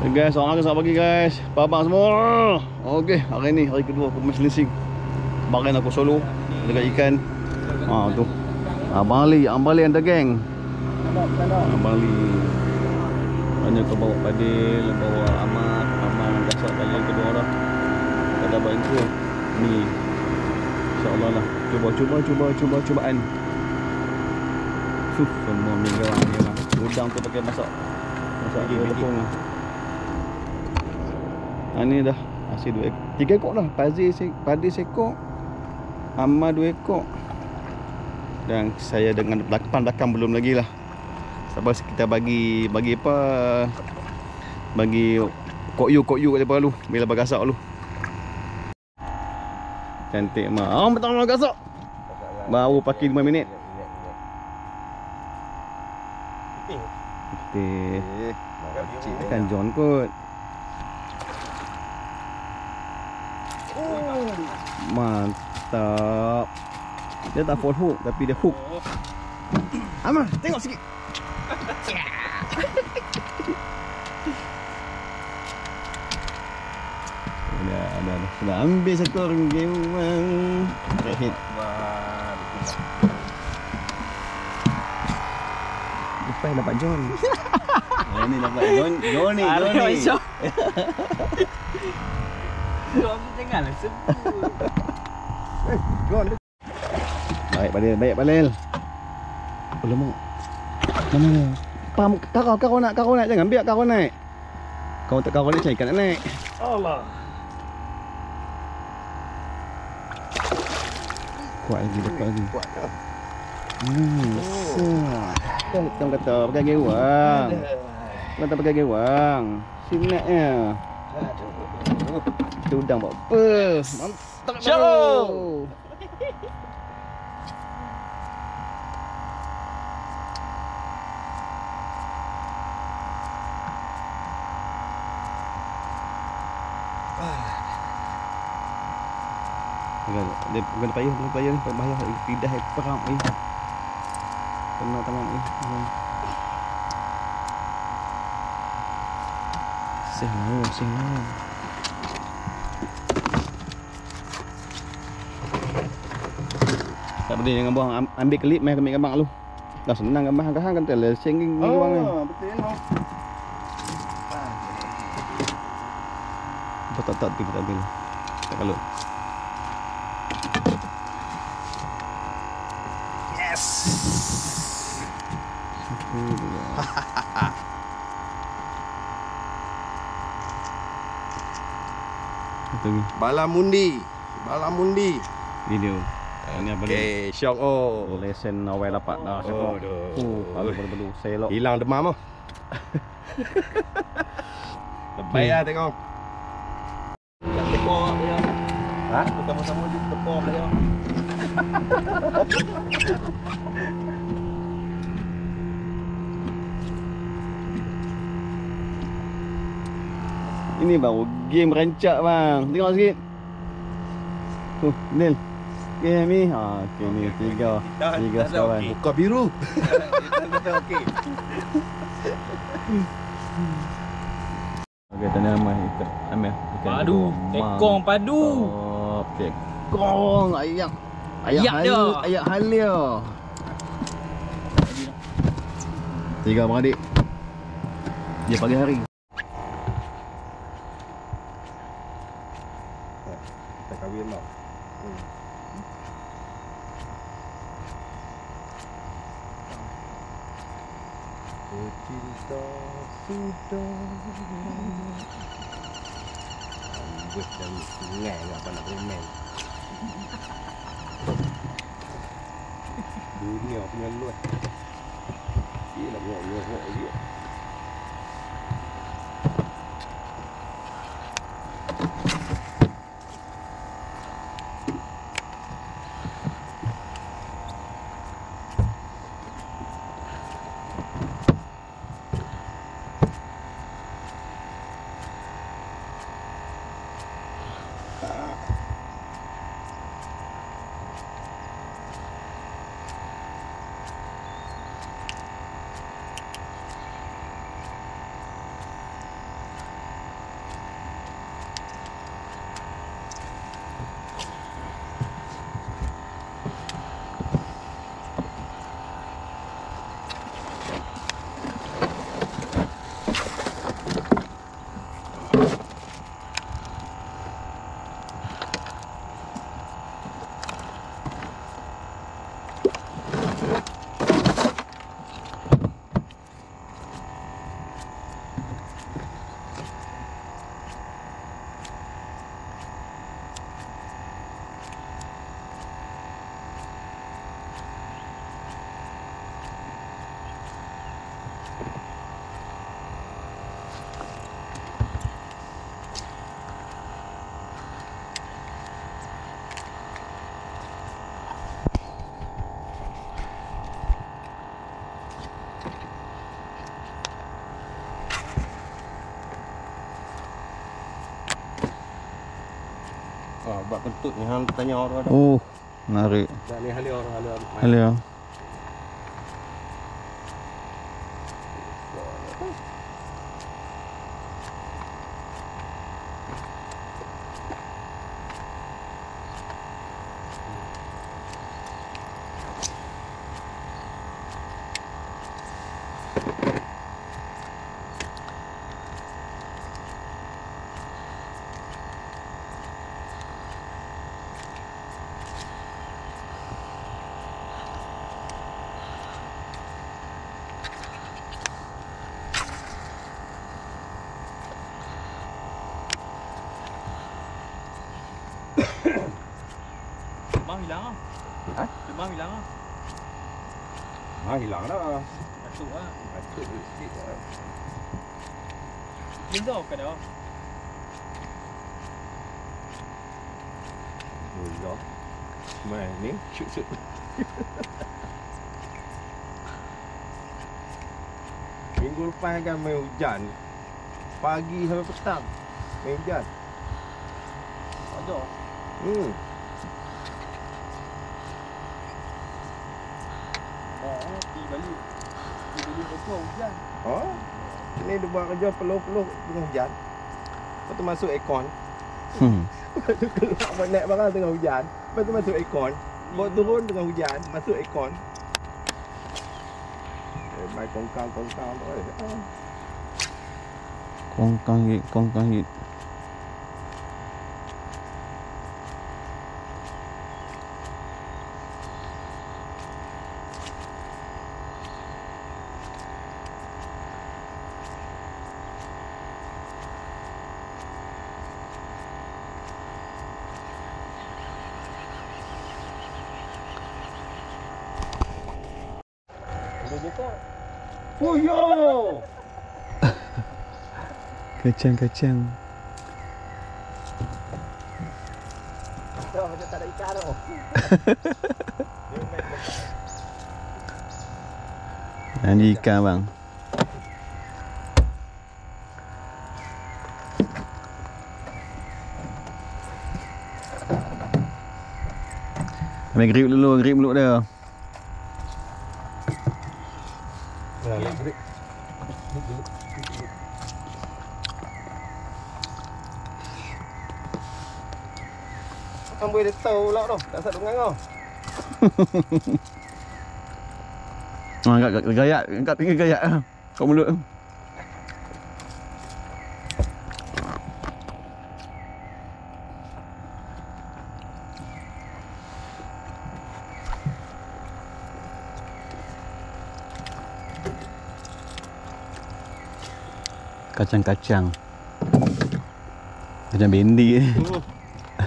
Okay guys, selamat pagi guys. Apa abang semua? Okey, hari ni hari kedua aku menyelesing. Kemarin aku solo dekat ikan. Tu. Abang Ali and the gang. Abang Ali. Banyak kau bawa Padil, bawa Aman gasak kali yang kedua dah. Tak dapat info. Ni. InsyaAllah lah. Cubaan. Semua minggu orang ni lah. Udang tu pakai masak dua tepung lah. Ni dah hasil 3 ekor dah. Padil sekor, Amal 2 ekor. Dan saya dengan belakang belum lagi lah. Sabar kita bagi apa? Bagi kokyu kat depan dulu. Bila bergasak dulu. Cantik mah. Betul gasak. Baru pakai 5 minit. Putih. Kan John kot. Mantap. Dia tak full hook tapi dia hook. Amal, tengok sikit. Sudah ambil sekor gemang. Hit. Lepas dapat John. Ini dapat John ni. John janganlah sebut. John. Baik Balil. Alamak. Mana? Pam kau nak jangan biar kau naik. Kau tak kau ni cari ikan nak naik. Allah. Kuat lagi. Kuat dah. Kita kata pakai gewang. Kata pakai gewang. Sinaknya. Itu udang buat apa? Mantap. Show. Dia bukan payah ni, bahaya lidah perang ni. Kena tangan ni. Sing. Tak boleh dengan buang ambil klip mai ambil gambar lu. Dah senang gambar hang kan tele singing ni buang ni. Betul noh. Tak kita ambil. Tak kalau. Yes. Balamundi. Video. Ini apa ni? Okey, syok Lesen awal dapat dah syok. Baru selok. Hilang demam ah. Lebay lah tengok. Tepor dia. Ha? Sama-sama di tepor dia. Ini baru game rancak bang. Tengok sikit. Nil. Game ni. Okey ni 3 sekawan. Muka biru. Itu okey. Okey, tanya Amai ikan. Padu, tekong padu. Tekong ayak halia. 3 beradik. Dia pagi hari. Kita kahwin lah. Cinta sudah ambus dan sungai apa nak remen. Dunia punya luas. Dia nak buat dia. buat kentut ni hang tanya orang dah. Oh, menarik. Dah ni halia orang halia. Hello. Lemah hilang ah. Ha? Lemah hilang ah. Hilang dah. Masuk ah. Patut sikit dah. Lindau ke dah? Mula. Main ni shoot. Minggu lepas kan main hujan. Pagi sampai petang. Main hujan. Ada. Pergi balik. Pergi balik besar hujan. Oh. Sini dia buat kerja peluh-peluh tengah hujan. Lepas tu masuk aircon. Lepas tu keluar buat naik barang tengah hujan. Lepas tu masuk aircon. Bawa turun tengah hujan. Masuk aircon. Baik kongkang tu. Kongkang hit. Oh yo! Kacang. Dah macam tak ada ikan tu. Yang ikan bang. Ambil grip dulu dia. Kamu boleh tahu pula tu. Tak sat dengan kau. Angkat gayak, angkat pinggir gayak ah. Kat mulut tu. Kacang-kacang. Macam bendi ni.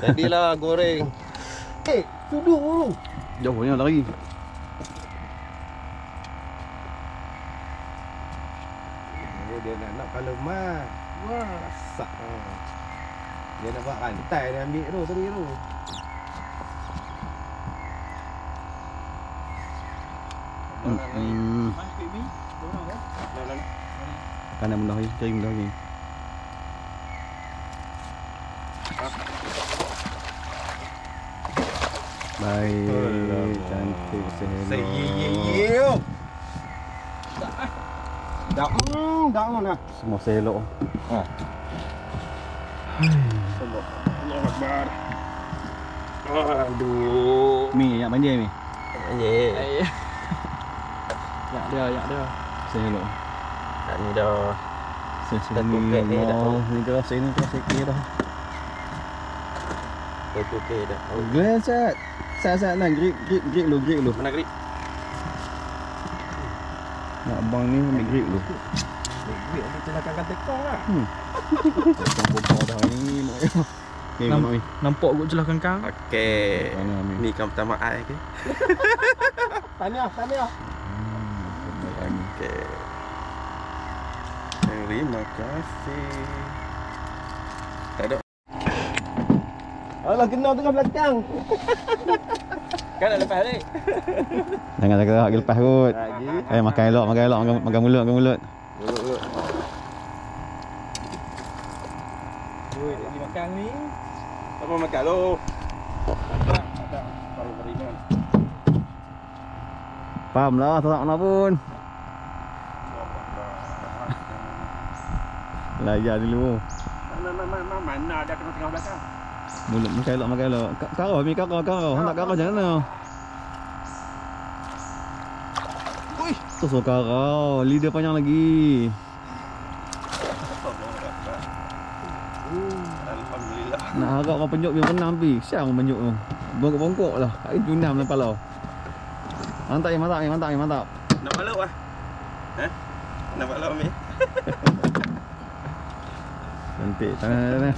Jadilah goreng. Sudu. Jauhnya lari. Dia nak lemah. Wah, rasak. Dia nak buat rantai dia ambil tu tadi tu. Masuk mi. Dorang kan? Kanan mudah lagi, kiri mudah lagi. Baik, cantik selok. Dak mana? Semua selok. Allahu Akbar. Aduh. Mi, yang manja mi. Ye. Yak dia. Selok. Tak ni dah. Sini Allah, ni keras ini keras sikit dah. Okey dah. Glen sat. Sat nak grip lu. Mana grip? Nak abang ni ambil grip lu. Grip ambil celakakan tekong lah. Kompor dah ni mak ya. Okey, mak mi. Nampak kot celah kangkang. Okey. Mana mi? Ni kan pertama ai ke? Tanya. Okey. Terima kasih. Tak ada. Alah kena tengah belakang. Kan nak lepas balik. Jangan gerak lepas kot. Lagi. Makan elok, makan mulut. Mulut. Oi, dia makan ni. Apa makan lo? Ada. Baru beriman. Faham lah, tak nak pun. Layan dulu. Mana ada kena tengah belakang. Mulut makan elok. Karau mi karau. Hang tak karau jangan lah. Ui, Tu so karau, lidah panjang lagi. alhamdulillah. Nak harap orang penyuk biar renam pi. Siang orang penyuk tu. Bongkok-bongkok lah. Ai junam dalam kepala. Mantap. Nak balok ah? Nak balok mi? Cantik tangan.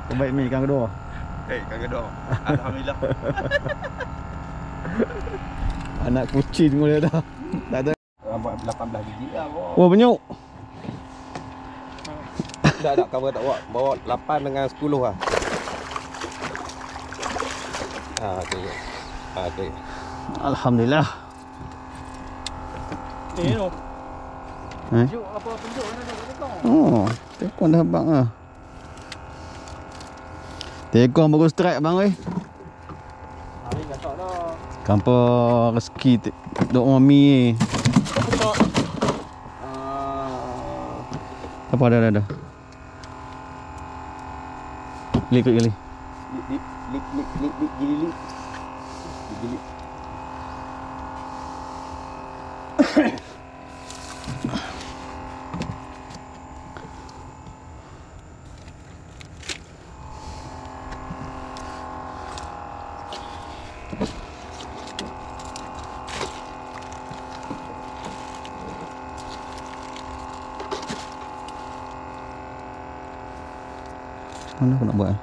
Terbaik mi ikan kedua. Kan kedua. Alhamdulillah. Anak kucing boleh dah. Tak ada. Buat 18 biji lah bawa. Wah penyuk. Tak cover tak bawa. Bawa 8 dengan 10 lah. Okey. Alhamdulillah. No. Eh? Tunjuk apa tunjuk mana dah tekong. Oh, tekong dah abang lah. Tekong baru strike bang oi. Hari gasak dah. Kampung rezeki dok mami. Apa dah. Klik kali. Gili. Mana aku nak buat?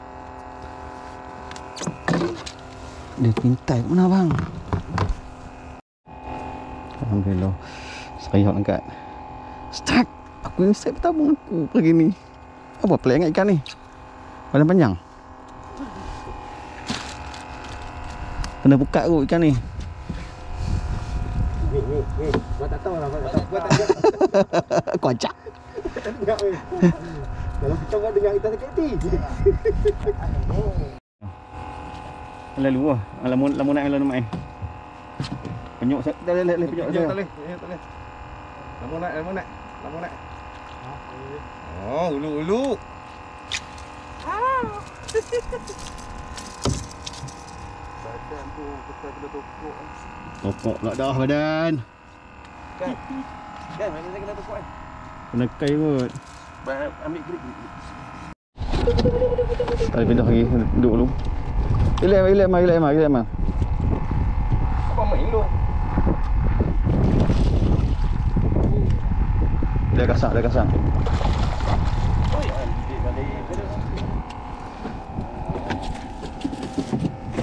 Dia pintai mana bang? Alhamdulillah. Saya angkat. Start. Aku yang set tabung aku pergi ni. Apa pelik dengan ikan ni? Badan panjang. Kena buka kot ikan ni. Ni. Gua tak tahu lah. Gua tak tahu. Kocak. Dengar weh. Kalau kita buat dengar kita sakit hati. Lalu lah. Lamun nak lalu mai. Penyuk saya. Dah penyuk saya. Tak boleh. Lama nak. Oh, ulu. Badan tu kita kena tokok. Tokok nak dah badan. Kan mana kena tokok kan? Kena kai kot. Ambil grip. Tak boleh pindah lagi. Duduk dulu. Relax mai. Apa main lu? Dia kasar. Oi, ambil balik.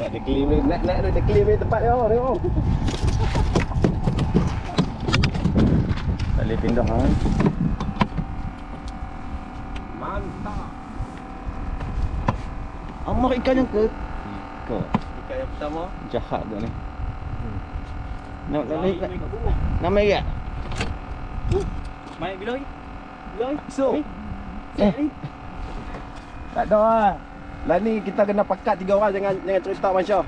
Ada claim ni. Nak ada claim ni tempat dia. Tengok. Tak boleh pindah kan. Mantap. Amak ikan yang ke? Kau Ikan yang pertama. jahat tu ni. Nak nama dia? Mai bila lagi? So. Tak ada lah. Lah ni kita kena pakat 3 orang, jangan cerita Masya.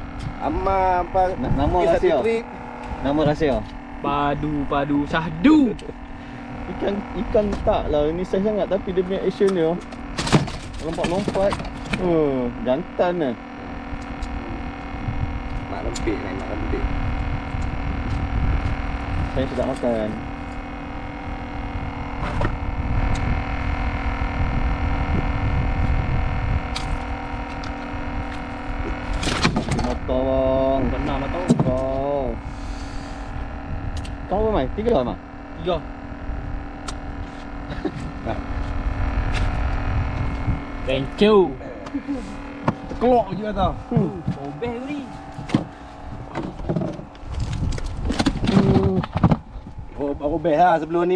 Amma apa Nama pergi satu rahsia. trip. Nama rahsia. Padu sahdu. Ikan tak lah. Ini saiz sangat tapi dia punya action dia lompat-lompat. Jantan lah. Mak lempik. Saya sedap makan. Motor bang. Benar mah tahu. Kau berapa mai? 3 lah mak? 3. Thank you. Kelok je tau. Obeh ni. Baru best lah sebelum ni.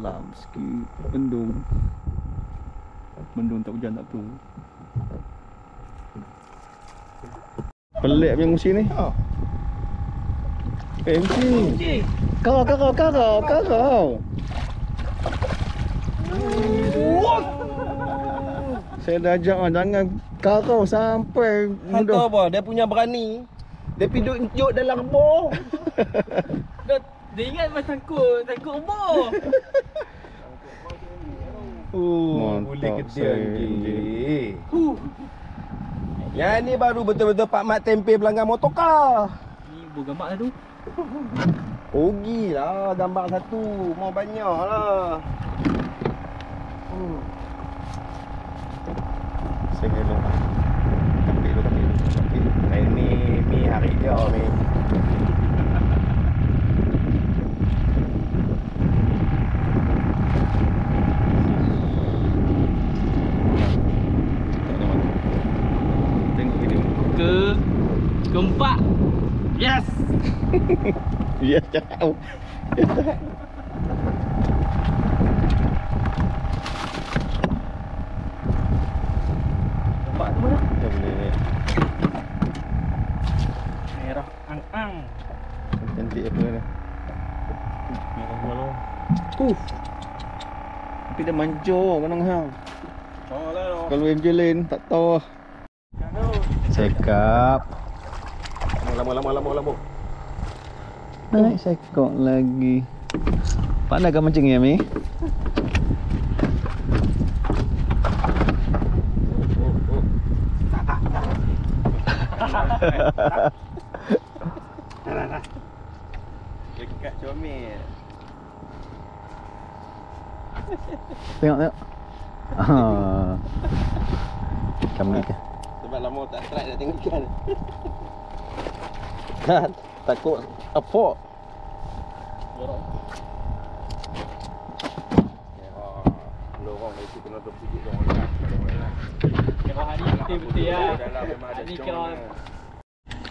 malam sikit. Mendung. Mendung tak hujan tak apa. Pelik punya musim ni. Ha. MC. Kau. Saya dah ajak jangan karau sampai Hantar apa? Dia punya berani. Dia pergi duduk dalam kebor. Dia ingat mas takut ubah. Mantap, Boleh saya kedian je. Yang ni baru betul-betul Pak Mat tempe pelanggan motorkar. Ni buat gambar lah tu. Rugi lah gambar satu. Mau banyak lah. Saya elok. Kapit. Mi hari dia mi. Tengok video. Keempat. Yes. Ya, jauh. Keempat tu mana? Ya boleh. Merah ang-ang. Cantik apa ni? Merah malu. Tapi dia manja kadang hang. Oh lah. Kalau MJ lain tak tahu. Cekap. Lama. Naik sekok lagi. Pandai kau mancing ya, Mi? Dekat comel. Tengok. Kamu ke? Sebab lama tak try nak tengok ikan. Kan? Takut afford. Lorong itu kena terpujuk orang. Merah hari betul-betul lah. Hari kau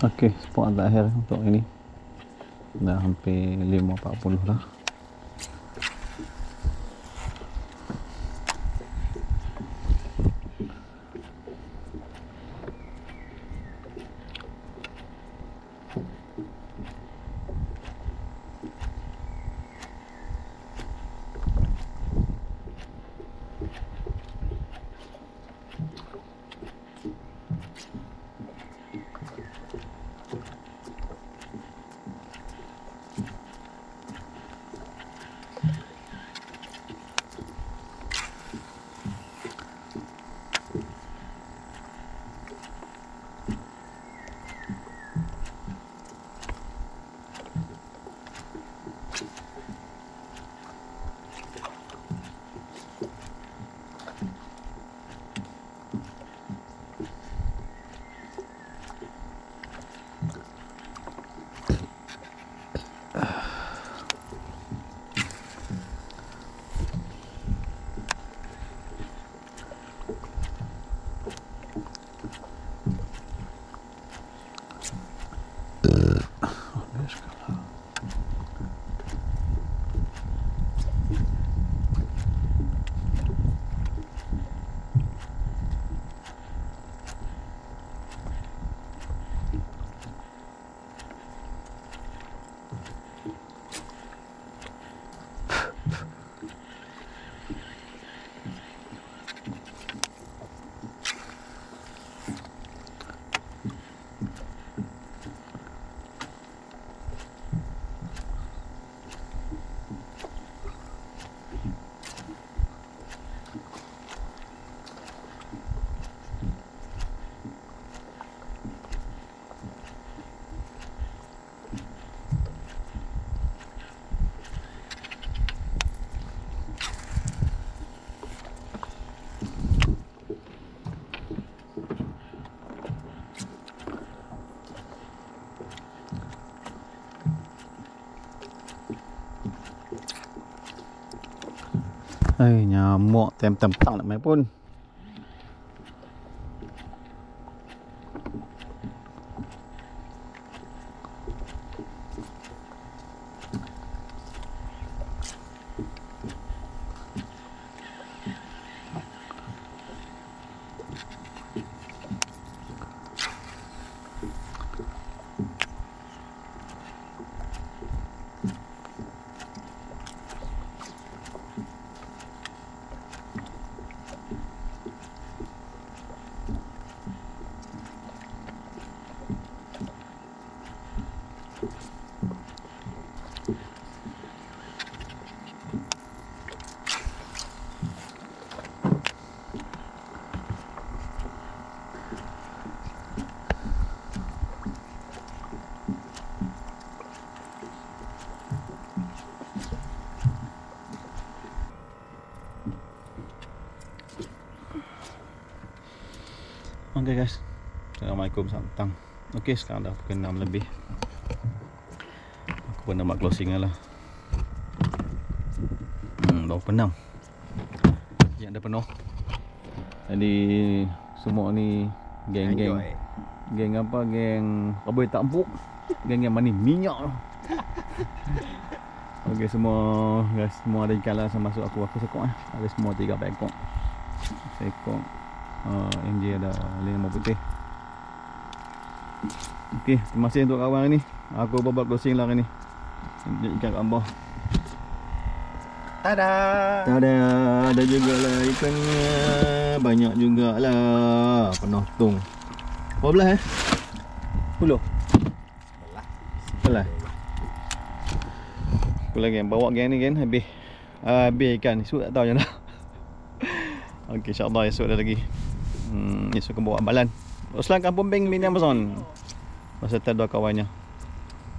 Okey, spot terakhir untuk ini. Dah hampir 5.40 lah. Nyamuk tem-tempang nak main pun. Okay guys, Assalamualaikum, selamat petang. Okay, sekarang dah pukul 6 lebih. Aku pun dah buat closing lah. Dah pukul 6. Yang dah penuh. Jadi semua ni geng-geng. Enjoy. Geng apa? Geng kabui tak empuk. Geng yang mani minyak. Okey, semua guys, semua ada ikan lah sama masuk aku sekok Ada semua 3 ekor. Sekok. MJ ada lembu putih. Okey, terima kasih untuk kawan ni. Aku buat closing lah ni. Ikan kat bawah. Tada. Tada, ada jugalah ikannya. Banyak jugalah. Penuh tung. Berapa belah 10. Belah. Aku lagi bawa geng ni kan habis. Habis ikan esok tak tahu macam mana. Okey, insya-Allah esok ada lagi. Esok akan bawa balan. Oslan Kampung Beng Bini Amazon. Beserta 2 kawannya.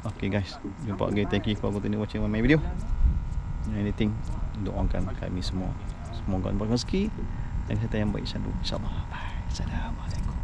Okay guys, jumpa lagi. Thank you for watching my video. Anything, doakan kami semua. Semoga berkah rezeki dan kesihatan yang baik selalu. InsyaAllah. Bye. Assalamualaikum.